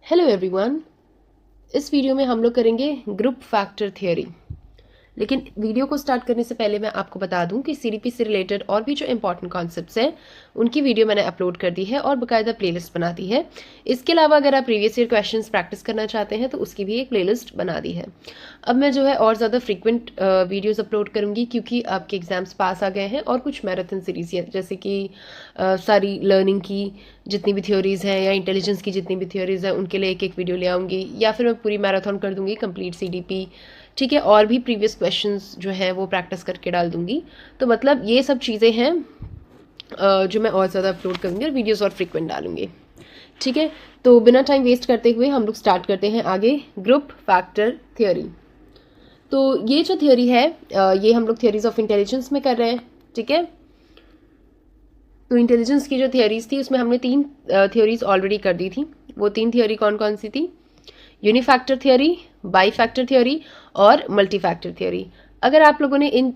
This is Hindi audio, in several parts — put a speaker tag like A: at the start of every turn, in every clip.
A: Hello everyone. इस वीडियो में हम लोग करेंगे ग्रुप फैक्टर थ्योरी। लेकिन वीडियो को स्टार्ट करने से पहले मैं आपको बता दूं कि सीडीपी से रिलेटेड और भी जो इंपॉर्टेंट कॉन्सेप्ट्स हैं उनकी वीडियो मैंने अपलोड कर दी है और बाकायदा प्लेलिस्ट बना दी है। इसके अलावा अगर आप प्रीवियस ईयर क्वेश्चंस प्रैक्टिस करना चाहते हैं तो उसकी भी एक प्लेलिस्ट बना दी है। अब मैं जो है और ज़्यादा फ्रीक्वेंट वीडियोज़ अपलोड करूँगी क्योंकि आपके एग्जाम्स पास आ गए हैं और कुछ मैराथन सीरीज है, जैसे कि सारी लर्निंग की जितनी भी थ्योरीज़ हैं या इंटेलिजेंस की जितनी भी थ्योरीज़ हैं उनके लिए एक एक वीडियो ले आऊँगी, या फिर मैं पूरी मैराथन कर दूँगी कंप्लीट सीडीपी। ठीक है, और भी प्रीवियस क्वेश्चंस जो है वो प्रैक्टिस करके डाल दूंगी। तो मतलब ये सब चीज़ें हैं जो मैं और ज़्यादा अपलोड करूँगी और वीडियोस और फ्रिक्वेंट डालूंगी। ठीक है, तो बिना टाइम वेस्ट करते हुए हम लोग स्टार्ट करते हैं आगे ग्रुप फैक्टर थ्योरी। तो ये जो थ्योरी है ये हम लोग थ्योरीज ऑफ इंटेलिजेंस में कर रहे हैं। ठीक है, तो इंटेलिजेंस की जो थ्योरीज थी उसमें हमने 3 थ्योरीज ऑलरेडी कर दी थी। वो 3 थ्योरी कौन कौन सी थी? यूनिफैक्टर थ्योरी, बाई फैक्टर थ्योरी और मल्टी फैक्टर थ्योरी। अगर आप लोगों ने इन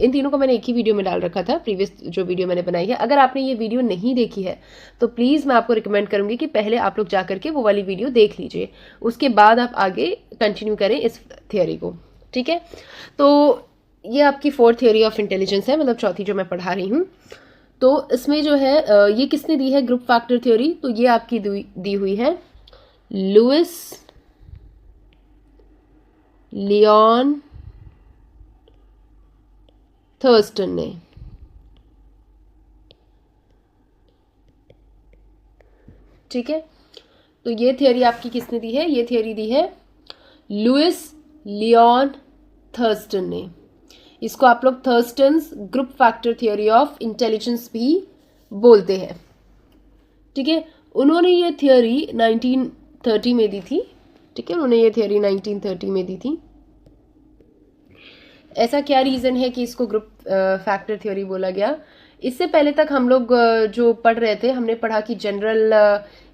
A: तीनों को मैंने एक ही वीडियो में डाल रखा था, प्रीवियस जो वीडियो मैंने बनाई है। अगर आपने ये वीडियो नहीं देखी है तो प्लीज़ मैं आपको रिकमेंड करूंगी कि पहले आप लोग जा करके वो वाली वीडियो देख लीजिए, उसके बाद आप आगे कंटिन्यू करें इस थ्योरी को। ठीक है, तो ये आपकी 4th थ्योरी ऑफ इंटेलिजेंस है, मतलब चौथी जो मैं पढ़ा रही हूँ। तो इसमें जो है ये किसने दी है ग्रुप फैक्टर थ्योरी? तो ये आपकी दी हुई है लुइस लियोन थर्स्टन ने। ठीक है, तो ये थ्योरी आपकी किसने दी है? ये थ्योरी दी है लुइस लियोन थर्स्टन ने। इसको आप लोग Thurstone's group factor theory of intelligence भी बोलते हैं। ठीक है, उन्होंने ये थ्योरी 1930 में दी थी। ठीक है, उन्होंने ये थ्योरी 1930 में दी थी। ऐसा क्या रीज़न है कि इसको ग्रुप फैक्टर थ्योरी बोला गया? इससे पहले तक हम लोग जो पढ़ रहे थे, हमने पढ़ा कि जनरल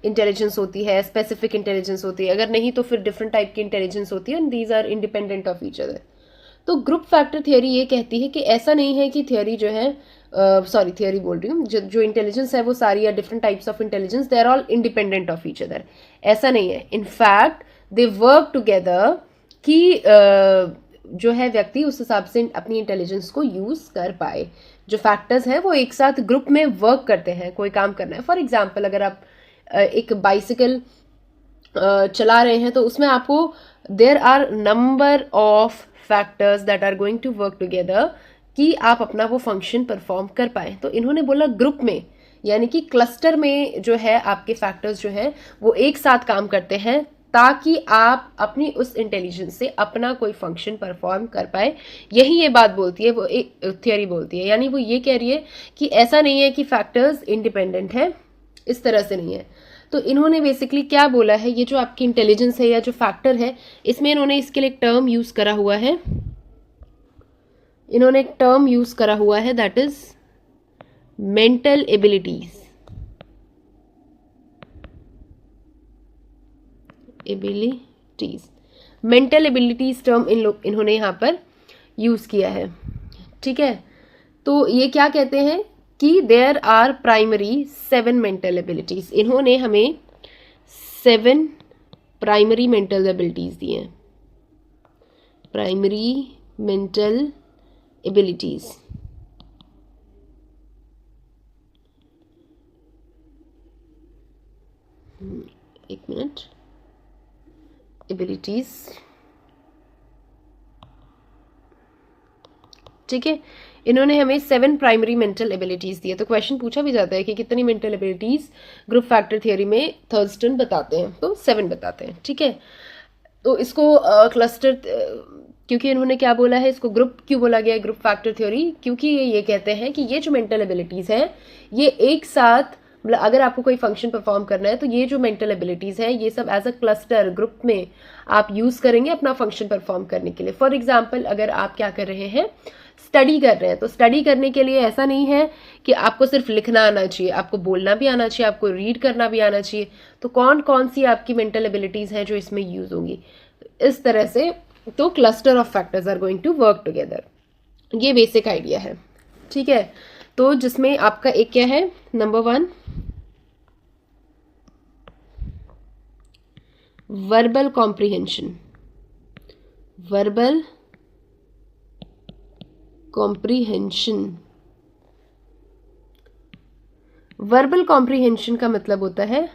A: इंटेलिजेंस होती है, स्पेसिफिक इंटेलिजेंस होती है, अगर नहीं तो फिर डिफरेंट टाइप की इंटेलिजेंस होती है, and these are independent of each other. तो ग्रुप फैक्टर थ्योरी ये कहती है कि ऐसा नहीं है कि थ्योरी जो है थ्योरी बोल रही हूँ, जो इंटेलिजेंस है वो सारी या different types of intelligence, they are all independent of each other. ऐसा नहीं है, इनफैक्ट दे वर्क टुगेदर कि जो है व्यक्ति उस हिसाब से अपनी इंटेलिजेंस को यूज कर पाए। जो फैक्टर्स हैं वो एक साथ ग्रुप में वर्क करते हैं, कोई काम करना है। फॉर एग्जाम्पल, अगर आप एक बाइसिकल चला रहे हैं तो उसमें आपको there are number of factors that are going to work together कि आप अपना वो फंक्शन परफॉर्म कर पाए। तो इन्होंने बोला ग्रुप में, यानी कि क्लस्टर में जो है आपके फैक्टर्स जो है वो एक साथ काम करते हैं ताकि आप अपनी उस इंटेलिजेंस से अपना कोई फंक्शन परफॉर्म कर पाए। यही ये बात बोलती है, वो एक थ्योरी बोलती है। यानी वो ये कह रही है कि ऐसा नहीं है कि फैक्टर्स इंडिपेंडेंट है, इस तरह से नहीं है। तो इन्होंने बेसिकली क्या बोला है, ये जो आपकी इंटेलिजेंस है या जो फैक्टर है, इसमें इन्होंने इसके लिए एक टर्म यूज करा हुआ है। इन्होंने एक टर्म यूज करा हुआ है, that is mental abilities. Mental abilities term इन्होंने यहां पर यूज किया है। ठीक है, तो ये क्या कहते हैं कि there are primary 7 mental abilities. इन्होंने हमें 7 प्राइमरी मेंटल एबिलिटीज दी हैं। प्राइमरी मेंटल एबिलिटीज, एक मिनट, एबिलिटीज। ठीक है, इन्होंने हमें 7 प्राइमरी मेंटल एबिलिटीज दी है। तो क्वेश्चन पूछा भी जाता है कि कितनी mental abilities group factor theory में थर्स्टन बताते हैं, तो 7 बताते हैं। ठीक है, तो इसको क्लस्टर क्योंकि इन्होंने क्या बोला है, इसको ग्रुप क्यों बोला गया है ग्रुप फैक्टर थ्योरी? क्योंकि ये कहते हैं कि ये जो मेंटल एबिलिटीज हैं ये एक साथ, मतलब अगर आपको कोई फंक्शन परफॉर्म करना है तो ये जो मेंटल एबिलिटीज हैं ये सब एज अ क्लस्टर ग्रुप में आप यूज करेंगे अपना फंक्शन परफॉर्म करने के लिए। फॉर एग्जाम्पल, अगर आप क्या कर रहे हैं, स्टडी कर रहे हैं, तो स्टडी करने के लिए ऐसा नहीं है कि आपको सिर्फ लिखना आना चाहिए, आपको बोलना भी आना चाहिए, आपको रीड करना भी आना चाहिए। तो कौन कौन सी आपकी मेंटल एबिलिटीज हैं जो इसमें यूज होंगी, इस तरह से। तो cluster of factors are going to work together, ये बेसिक आइडिया है। ठीक है, तो जिसमें आपका एक क्या है, number 1 verbal comprehension, verbal comprehension. Verbal comprehension का मतलब होता है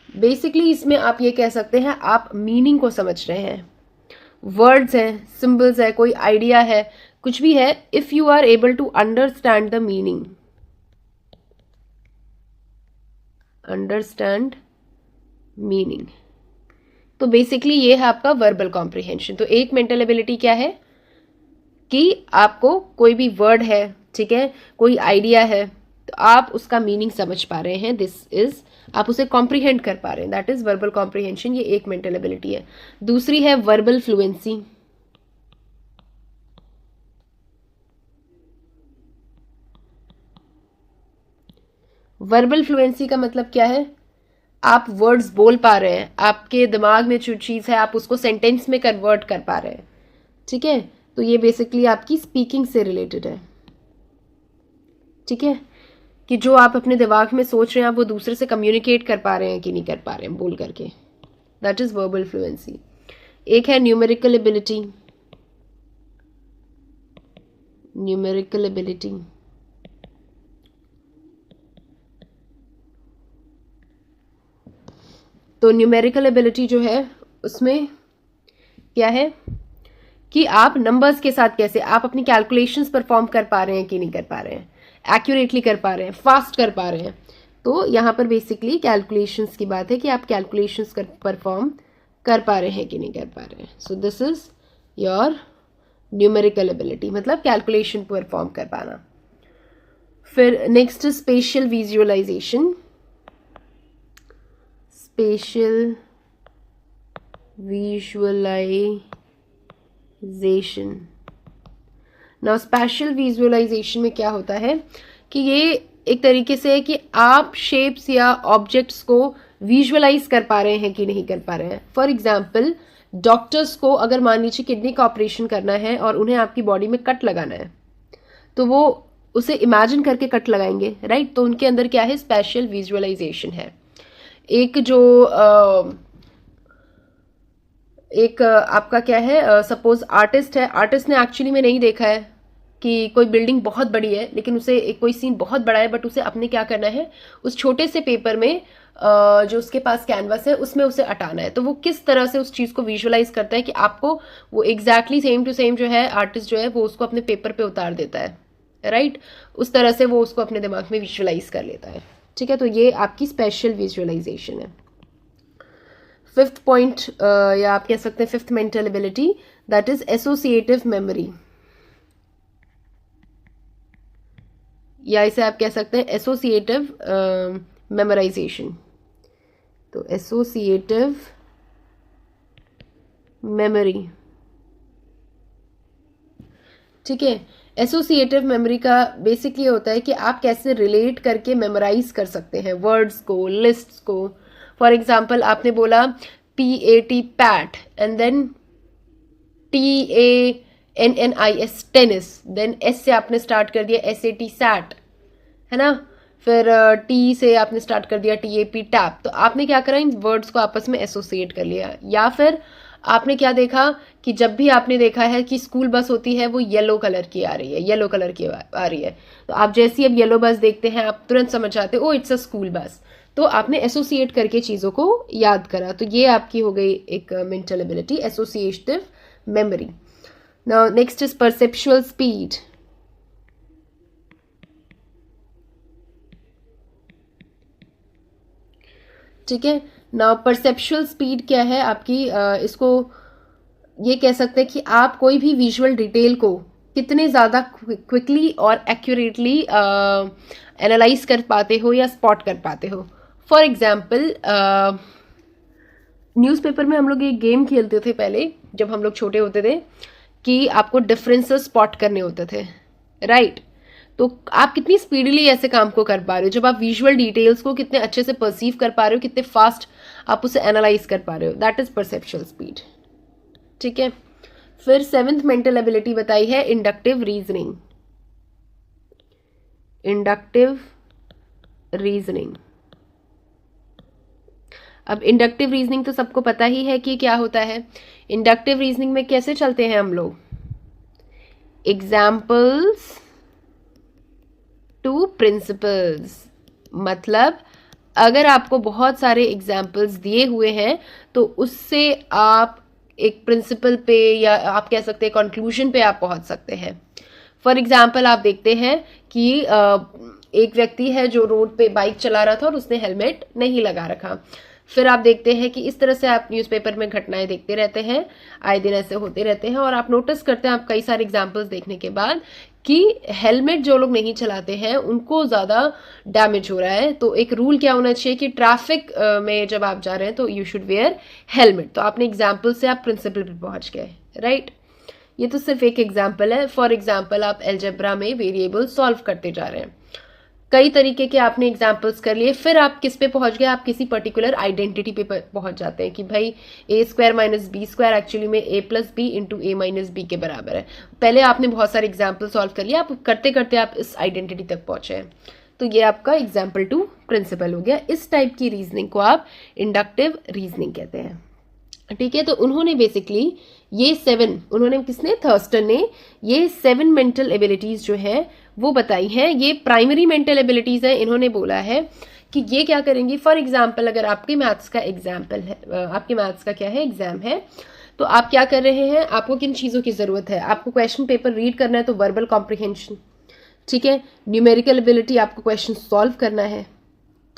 A: बेसिकली, इसमें आप ये कह सकते हैं आप मीनिंग को समझ रहे हैं, वर्ड्स हैं, सिंबल्स है, कोई आइडिया है, कुछ भी है, if you are able to understand the meaning, understand meaning, तो बेसिकली ये है आपका वर्बल कॉम्प्रिहेंशन। तो एक मेंटल एबिलिटी क्या है कि आपको कोई भी वर्ड है, ठीक है, कोई आइडिया है, तो आप उसका मीनिंग समझ पा रहे हैं, दिस इज, आप उसे कॉम्प्रिहेंड कर पा रहे हैं, दैट इज वर्बल कॉम्प्रिहेंशन। ये एक मेंटल एबिलिटी है। दूसरी है वर्बल फ्लुएंसी। वर्बल फ्लुएंसी का मतलब क्या है, आप वर्ड्स बोल पा रहे हैं, आपके दिमाग में जो चीज़ है आप उसको सेंटेंस में कन्वर्ट कर पा रहे हैं, ठीक है, तो ये बेसिकली आपकी स्पीकिंग से रिलेटेड है, ठीक है, कि जो आप अपने दिमाग में सोच रहे हैं आप वो दूसरे से कम्युनिकेट कर पा रहे हैं कि नहीं कर पा रहे हैं बोल करके, दैट इज वर्बल फ्लुएंसी। एक है न्यूमेरिकल एबिलिटी, न्यूमेरिकल एबिलिटी, तो न्यूमेरिकल एबिलिटी जो है उसमें क्या है कि आप नंबर्स के साथ कैसे आप अपनी कैलकुलेशंस परफॉर्म कर पा रहे हैं कि नहीं कर पा रहे हैं, एक्यूरेटली कर पा रहे हैं, फास्ट कर पा रहे हैं। तो यहाँ पर बेसिकली कैलकुलेशंस की बात है कि आप कैलकुलेशंस परफॉर्म कर पा रहे हैं कि नहीं कर पा रहे हैं। So this is your numerical ability, मतलब कैलकुलेशन परफॉर्म कर पाना। फिर next spatial visualisation, spatial visualisation. Now special visualisation में क्या होता है कि ये एक तरीके से है कि आप शेप्स या ऑब्जेक्ट्स को विजुअलाइज कर पा रहे हैं कि नहीं कर पा रहे हैं। फॉर एग्जाम्पल डॉक्टर्स को अगर मान लीजिए किडनी का ऑपरेशन करना है और उन्हें आपकी बॉडी में कट लगाना है, तो वो उसे इमेजिन करके कट लगाएंगे, राइट। तो उनके अंदर क्या है, स्पेशल विजुअलाइजेशन है। एक जो आपका क्या है, सपोज आर्टिस्ट है, आर्टिस्ट ने एक्चुअली में नहीं देखा है कि कोई बिल्डिंग बहुत बड़ी है, लेकिन उसे एक कोई सीन बहुत बड़ा है, बट उसे अपने क्या करना है, उस छोटे से पेपर में जो उसके पास कैनवास है उसमें उसे हटाना है। तो वो किस तरह से उस चीज़ को विजुअलाइज करता है कि आपको वो एग्जैक्टली सेम टू सेम जो है आर्टिस्ट जो है वो उसको अपने पेपर पे उतार देता है, राइट। उस तरह से वो उसको अपने दिमाग में विजुअलाइज कर लेता है, ठीक है। तो ये आपकी स्पेशल विजुअलाइजेशन है। फिफ्थ पॉइंट या आप कह सकते हैं fifth mental ability, that is associative memory, या इसे आप कह सकते हैं एसोसिएटिव मेमोराइजेशन। तो एसोसिएटिव मेमोरी, ठीक है। एसोसिएटिव मेमोरी का बेसिकली होता है कि आप कैसे रिलेट करके मेमोराइज कर सकते हैं वर्ड्स को, लिस्ट्स को। फॉर एग्जाम्पल आपने बोला PAT pat and then TANNIS tennis, then S से आपने स्टार्ट कर दिया SAT सैट, है ना। फिर T से आपने स्टार्ट कर दिया TAP टैप। तो आपने क्या करा, इन वर्ड्स को आपस में एसोसिएट कर लिया। या फिर आपने क्या देखा कि जब भी आपने देखा है कि स्कूल बस होती है वो येलो कलर की आ रही है, येलो कलर की आ रही है, तो आप जैसी अब येलो बस देखते हैं आप तुरंत समझ जाते हो oh it's a school bus. तो आपने एसोसिएट करके चीज़ों को याद करा। तो ये आपकी हो गई एक mental ability, associative memory. Now next is perceptual speed. ठीक है। नाउ परसेप्चुअल स्पीड क्या है आपकी, इसको ये कह सकते हैं कि आप कोई भी विजुअल डिटेल को कितने ज़्यादा क्विकली और एक्यूरेटली एनालाइज कर पाते हो या स्पॉट कर पाते हो। फॉर एग्जाम्पल न्यूज़पेपर में हम लोग एक गेम खेलते थे पहले जब हम लोग छोटे होते थे कि आपको डिफरेंसेस स्पॉट करने होते थे, राइट। तो आप कितनी स्पीडली ऐसे काम को कर पा रहे हो जब आप विजुअल डिटेल्स को कितने अच्छे से परसीव कर पा रहे हो, कितने फास्ट आप उसे एनालाइज कर पा रहे हो, दैट इज परसेप्चुअल स्पीड, ठीक है। फिर सेवेंथ मेंटल एबिलिटी बताई है इंडक्टिव रीजनिंग। इंडक्टिव रीजनिंग, अब इंडक्टिव रीजनिंग तो सबको पता ही है कि क्या होता है। इंडक्टिव रीजनिंग में कैसे चलते हैं हम लोग, एग्जाम्पल्स टू प्रिंसिपल्स। मतलब अगर आपको बहुत सारे एग्जाम्पल्स दिए हुए हैं तो उससे आप एक प्रिंसिपल पे या आप कह सकते हैं कंक्लूजन पे आप पहुंच सकते हैं। फॉर एग्जाम्पल आप देखते हैं कि एक व्यक्ति है जो रोड पे बाइक चला रहा था और उसने हेलमेट नहीं लगा रखा। फिर आप देखते हैं कि इस तरह से आप न्यूज़पेपर में घटनाएं देखते रहते हैं, आए दिन ऐसे होते रहते हैं, और आप नोटिस करते हैं आप कई सारे एग्जाम्पल्स देखने के बाद कि हेलमेट जो लोग नहीं चलाते हैं उनको ज़्यादा डैमेज हो रहा है। तो एक रूल क्या होना चाहिए कि ट्रैफिक में जब आप जा रहे हैं तो यू शुड वेयर हेलमेट। तो आपने एग्जाम्पल से आप प्रिंसिपल पे पहुंच गए, राइट। ये तो सिर्फ एक एग्जाम्पल है। फॉर एग्जाम्पल आप अलजेब्रा में वेरिएबल सॉल्व करते जा रहे हैं, कई तरीके के आपने एग्जाम्पल्स कर लिए, फिर आप किस पे पहुंच गए, आप किसी पर्टिकुलर आइडेंटिटी पे पहुंच जाते हैं कि भाई A square minus B square actually में A plus B into A minus B के बराबर है। पहले आपने बहुत सारे एग्जाम्पल सॉल्व कर लिया, आप करते करते आप इस आइडेंटिटी तक पहुंचे हैं। तो ये आपका एग्जाम्पल टू प्रिंसिपल हो गया। इस टाइप की रीजनिंग को आप इंडक्टिव रीजनिंग कहते हैं, ठीक है। तो उन्होंने बेसिकली ये 7, उन्होंने किसने, थर्स्टन ने ये 7 मेंटल एबिलिटीज जो है वो बताई हैं। ये प्राइमरी मेंटल एबिलिटीज है। इन्होंने बोला है कि ये क्या करेंगी, फॉर एग्जाम्पल अगर आपके मैथ्स का एग्जाम्पल है, आपके मैथ्स का क्या है, एग्जाम है, तो आप क्या कर रहे हैं, आपको किन चीज़ों की ज़रूरत है, आपको क्वेश्चन पेपर रीड करना है तो वर्बल कॉम्प्रिहेंशन, ठीक है, न्यूमेरिकल एबिलिटी, आपको क्वेश्चन सॉल्व करना है,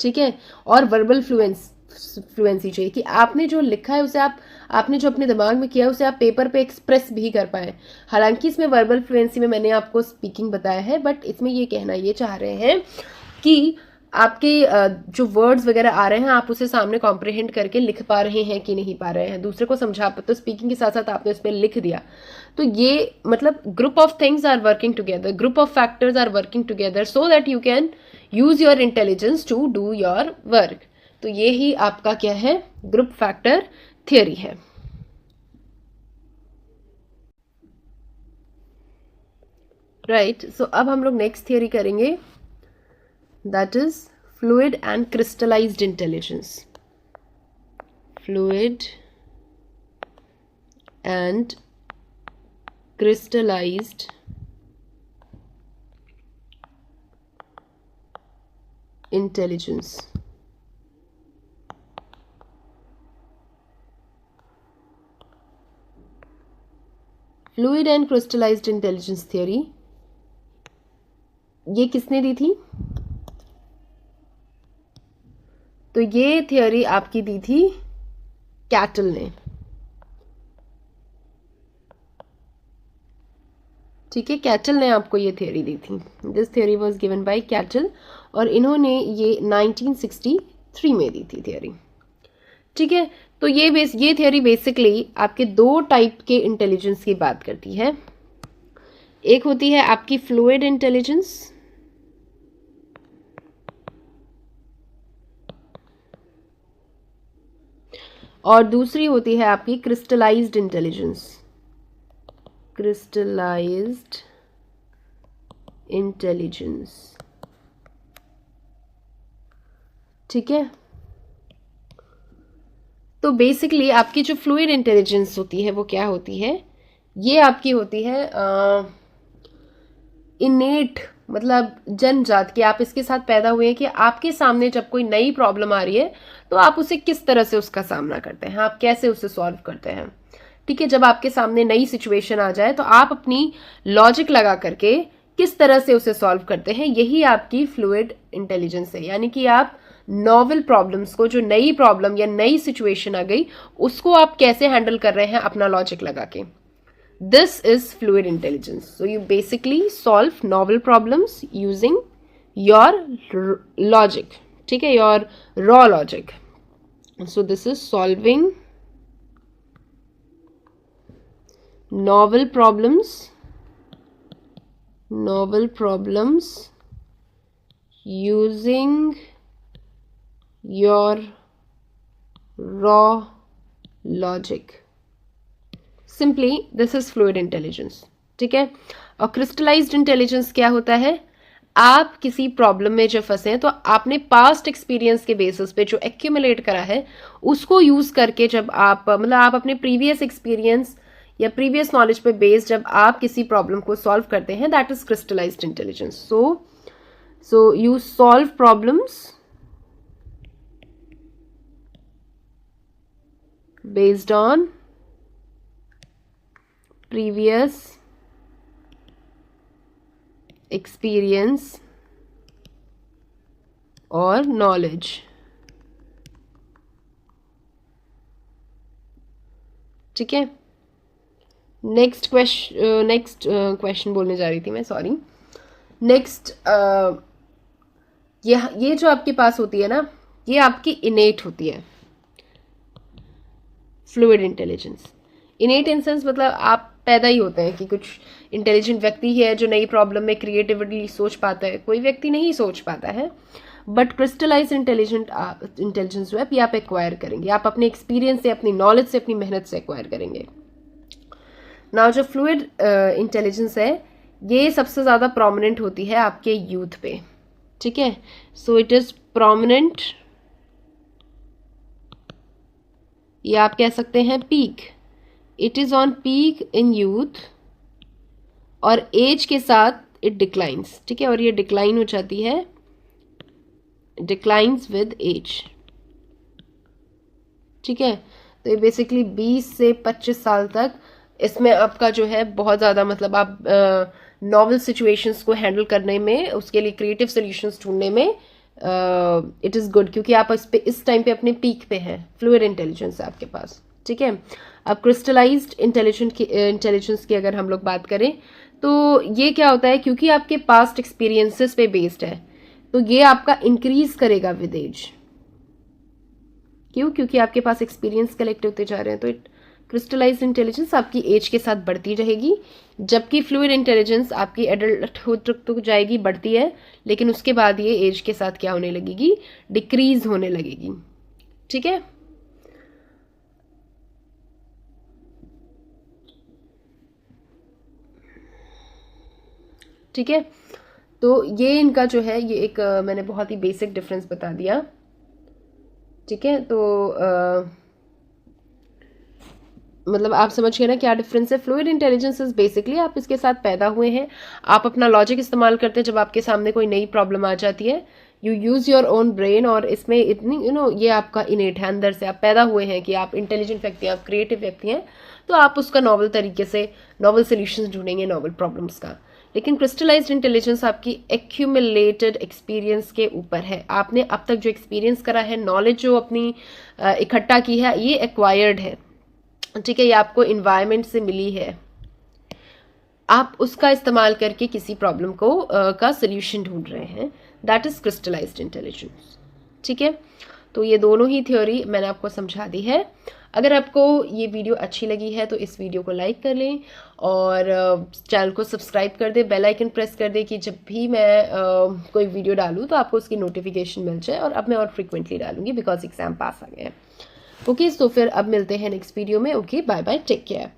A: ठीक है, और वर्बल फ्लुएंसी चाहिए कि आपने जो लिखा है उसे आपने जो अपने दिमाग में किया है उसे आप पेपर पे एक्सप्रेस भी कर पाए। हालांकि इसमें वर्बल फ्लुएंसी में मैंने आपको स्पीकिंग बताया है, बट इसमें ये कहना ये चाह रहे हैं कि आपके जो वर्ड्स वगैरह आ रहे हैं आप उसे सामने कॉम्प्रिहेंड करके लिख पा रहे हैं कि नहीं पा रहे हैं, दूसरे को समझा पाते। तो स्पीकिंग के साथ साथ आपने उस पर लिख दिया, तो ये मतलब group of things are working together, group of factors are working together so that you can use your intelligence to do your work. तो ये ही आपका क्या है, ग्रुप फैक्टर थियरी है। राइट, सो अब हम लोग नेक्स्ट थियरी करेंगे, that is fluid and crystallised intelligence. Fluid and crystallized intelligence। Fluid and crystallised intelligence theory ये किसने दी थी, तो ये थियरी आपकी दी थी कैटल ने, ठीक है। कैटल ने आपको ये थियरी दी थी, this theory was given by cattle, और इन्होंने ये 1963 में दी थी थियरी, ठीक है। तो ये थियरी बेसिकली आपके 2 टाइप के इंटेलिजेंस की बात करती है। एक होती है आपकी फ्लूइड इंटेलिजेंस, और दूसरी होती है आपकी क्रिस्टलाइज्ड इंटेलिजेंस। क्रिस्टलाइज्ड इंटेलिजेंस, ठीक है। तो बेसिकली आपकी जो फ्लूइड इंटेलिजेंस होती है वो क्या होती है, ये आपकी होती है इनेट, मतलब जन्मजात, कि आप इसके साथ पैदा हुए हैं कि आपके सामने जब कोई नई प्रॉब्लम आ रही है तो आप उसे किस तरह से उसका सामना करते हैं, आप कैसे उसे सॉल्व करते हैं, ठीक है। जब आपके सामने नई सिचुएशन आ जाए तो आप अपनी लॉजिक लगा करके किस तरह से उसे सॉल्व करते हैं, यही आपकी फ्लूइड इंटेलिजेंस है। यानी कि आप नॉवल प्रॉब्लम्स को, जो नई प्रॉब्लम या नई सिचुएशन आ गई, उसको आप कैसे हैंडल कर रहे हैं अपना लॉजिक लगा के, this is fluid intelligence. So you basically solve novel problems using your logic, ठीक है, your raw logic. So this is solving novel problems using your raw logic, simply this is fluid intelligence, ठीक है। और crystallized intelligence क्या होता है, आप किसी प्रॉब्लम में जब फंसे हैं तो आपने पास्ट एक्सपीरियंस के बेसिस पे जो एक्यूमुलेट करा है उसको यूज करके जब आप मतलब आप अपने प्रीवियस एक्सपीरियंस या प्रीवियस नॉलेज पे बेस्ड जब आप किसी प्रॉब्लम को सॉल्व करते हैं, that is crystallised intelligence. So you solve problems based on previous experience or knowledge. ठीक है. नेक्स्ट क्वेश्चन बोलने जा रही थी मैं, सॉरी. नेक्स्ट ये जो आपके पास होती है ना, ये आपकी इनेट होती है फ्लूइड इंटेलिजेंस. इनेट इन सेंस मतलब आप पैदा ही होते हैं कि कुछ इंटेलिजेंट व्यक्ति है जो नई प्रॉब्लम में क्रिएटिवली सोच पाता है, कोई व्यक्ति नहीं सोच पाता है. बट क्रिस्टलाइज इंटेलिजेंस जो है ये आप एक्वायर करेंगे, आप अपने एक्सपीरियंस से, अपनी नॉलेज से, अपनी मेहनत से एक्वायर करेंगे. नाउ जो फ्लूइड इंटेलिजेंस है ये सबसे ज़्यादा प्रोमिनेंट होती है आपके यूथ पे. ठीक है. सो इट इज़ प्रोमिनेंट, या आप कह सकते हैं peak. It is on peak in youth और एज के साथ इट डिक्लाइंस. ठीक है. और ये डिक्लाइन हो जाती है, डिक्लाइंस विद एज. ठीक है. तो ये बेसिकली 20 से 25 साल तक इसमें आपका जो है बहुत ज़्यादा मतलब आप नॉवल सिचुएशंस को हैंडल करने में, उसके लिए क्रिएटिव सोल्यूशंस ढूंढने में इट इज़ गुड, क्योंकि आप इस टाइम पे अपने पीक पे हैं. फ्लूइड इंटेलिजेंस है आपके पास. ठीक है. अब क्रिस्टलाइज्ड इंटेलिजेंस की अगर हम लोग बात करें तो ये क्या होता है, क्योंकि आपके पास्ट एक्सपीरियंसेस पे बेस्ड है तो ये आपका इंक्रीज करेगा विद एज. क्योंकि आपके पास एक्सपीरियंस कलेक्ट होते जा रहे हैं, तो इट क्रिस्टलाइज्ड इंटेलिजेंस आपकी एज के साथ बढ़ती रहेगी, जबकि फ्लूइड इंटेलिजेंस आपकी एडल्टहुड तक जाएगी, बढ़ती है, लेकिन उसके बाद ये एज के साथ क्या होने लगेगी, डिक्रीज होने लगेगी. ठीक है. ठीक है. तो ये इनका जो है ये एक मैंने बहुत ही बेसिक डिफरेंस बता दिया. ठीक है. तो मतलब आप समझ गए ना क्या डिफरेंस है. फ्लूइड इंटेलिजेंस इज बेसिकली आप इसके साथ पैदा हुए हैं, आप अपना लॉजिक इस्तेमाल करते हैं जब आपके सामने कोई नई प्रॉब्लम आ जाती है, you use your own brain, और इसमें इतनी ये आपका इनेट है, अंदर से आप पैदा हुए हैं कि आप इंटेलिजेंट व्यक्ति हैं, आप क्रिएटिव व्यक्ति हैं, तो आप उसका नॉवल तरीके से नॉवल सोल्यूशंस ढूंढेंगे नॉवल प्रॉब्लम्स का. लेकिन क्रिस्टलाइज्ड इंटेलिजेंस आपकी एक्यूमुलेटेड एक्सपीरियंस के ऊपर है. आपने अब तक जो एक्सपीरियंस करा है, नॉलेज जो अपनी इकट्ठा की है, ये एक्वायर्ड है. ठीक है. ये आपको इन्वायरमेंट से मिली है, आप उसका इस्तेमाल करके किसी प्रॉब्लम को का सोल्यूशन ढूंढ रहे हैं. That is crystallised intelligence. ठीक है. तो ये दोनों ही थ्योरी मैंने आपको समझा दी है. अगर आपको ये वीडियो अच्छी लगी है तो इस वीडियो को लाइक कर लें और चैनल को सब्सक्राइब कर दें, बेल आइकन प्रेस कर दें कि जब भी मैं कोई वीडियो डालूँ तो आपको उसकी नोटिफिकेशन मिल जाए. और अब मैं और फ्रिक्वेंटली डालूंगी बिकॉज एग्जाम पास आ गए हैं. ओके. सो फिर अब मिलते हैं नेक्स्ट वीडियो में. Okay. Bye bye. Take care.